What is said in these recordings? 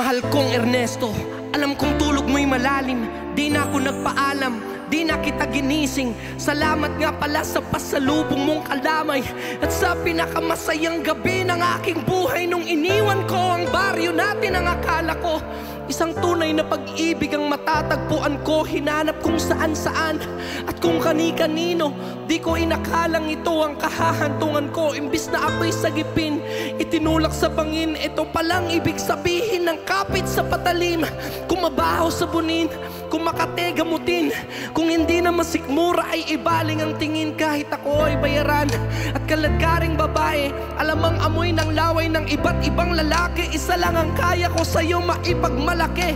Mahal kong Ernesto, alam kong tulog mo'y malalim. Di na ako nagpaalam, di na kita ginising. Salamat nga pala sa pasalubong mong kalamay at sa pinakamasayang gabi ng aking buhay. Nung iniwan ko ang baryo natin, ang akala ko isang tunay na pag-ibig ang matatagpuan ko. Hinanap kung saan-saan at kung kani-kanino. Di ko inakalang ito ang kahahantungan ko. Imbis na ako'y sagipin, itinulak sa bangin. Ito palang ibig sabihin ng kapit sa patalim. Kung mabaho sabunin, kung makate gamutin, kung hindi na masikmura ay ibaling ang tingin. Kahit ako ay bayaran at kaladkaring babae, alam ang amoy ng laway ng iba't ibang lalaki. Isa lang ang kaya ko sa'yo maipagmalaki.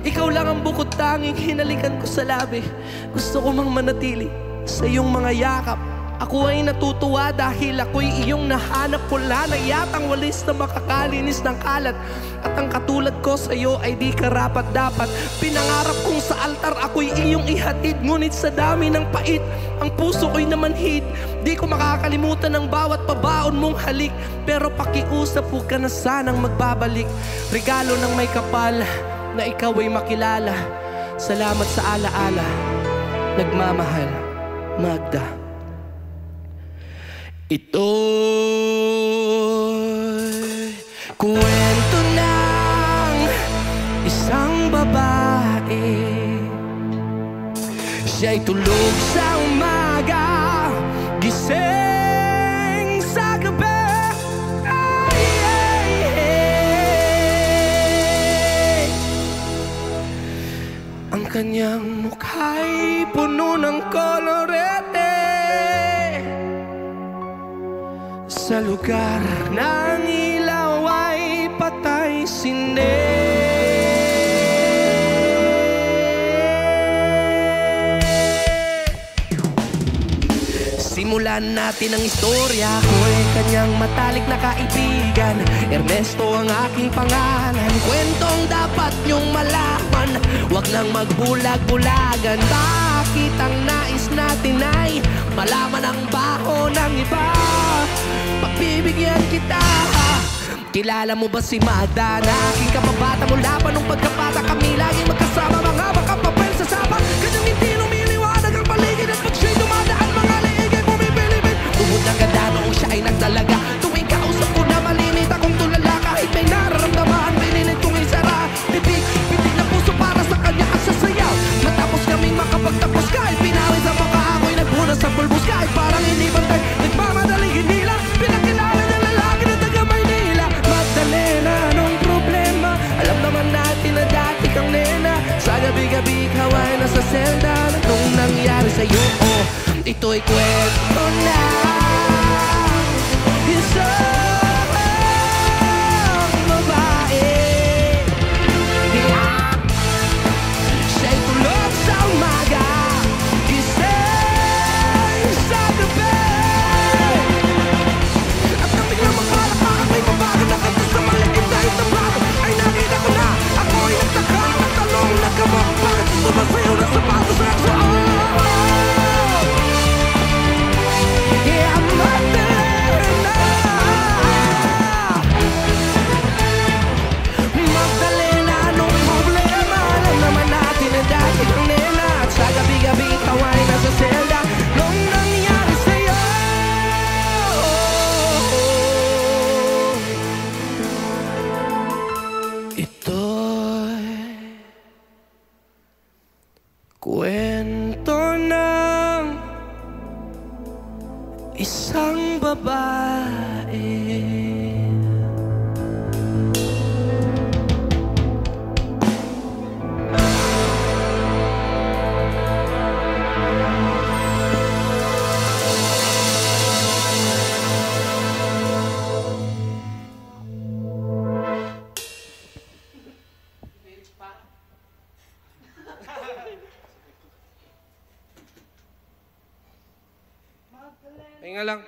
Ikaw lang ang bukod tanging hinalikan ko sa labi. Gusto ko mang manatili sa iyong mga yakap. Ako ay natutuwa dahil ako'y iyong nahanap. Wala na yatang walis na makakalinis ng kalat. At ang katulad ko sa'yo ay di karapat-dapat. Pinangarap kong sa altar ako'y iyong ihatid. Ngunit sa dami ng pait, ang puso ko'y namanhid. Di ko makakalimutan ang bawat pabaon mong halik. Pero pakiusap, huwag ka na sanang magbabalik. Regalo ng may kapal na ikaw ay makilala. Salamat sa alaala. Nagmamahal, Magda. Ito'y kwento ng isang babae. Siya'y tulog sa umaga, gising sa gabi. Ang kanyang mukha'y puno ng kolorete. Sa lugar ng ilaw ay patay sindi. Simulan natin ang istorya. Ako'y kanyang matalik na kaibigan. Ernesto ang aking pangalan. Kwentong dapat niyong malaman. Huwag nang magbulag-bulagan. Bakit ang nais natin ay malaman ang baho ng iba? Pagbibigyan kita. Kilala mo ba si Magda na aking kababata? Mula pa nung pagkabata kami laging magkasama. Mga makapapel sa sapa, kanyang hindi lumiliwanag ang paligid. At pag siya'y dumadaan, mga liig ay bumipilipit. Bumod na ganda noong siya ay nagdalaga. Tuwing kausap ko na malinit akong tulala. Kahit may nararamdaman, pinilit kong isara. Pitik na puso para sa kanya at sasayaw. Matapos kaming makapagtapos, kahit pinawin sa mukha ako'y nagbunas sa pulbos. Kahit parang hindi bantay, nagmamadaling hindi lang pinakilala ng lalaki na taga Maynila. Magdalena, anong problema? Alam naman natin na dati kang nena. Sa gabi-gabi ikaw ay nasa selda. Anong nangyari sa'yo? Oh, ito'y kwento na isang babae. Siya'y tulog sa umaga, gising sa gabi. At nang biglang makalakak may babago na kanta sa maliit na itabago. Ay nakita ko na ako'y nagtaka. Nagtalong na kamang bakit sumasayaw na sapatos sa suot. Magdalena, anong problema? Alam naman natin na dati kang nena. At sa gabi-gabi ikaw ay nasa selda. Nung nangyari sa'yo, ito'y kwento ng isang babae. Pahinga lang.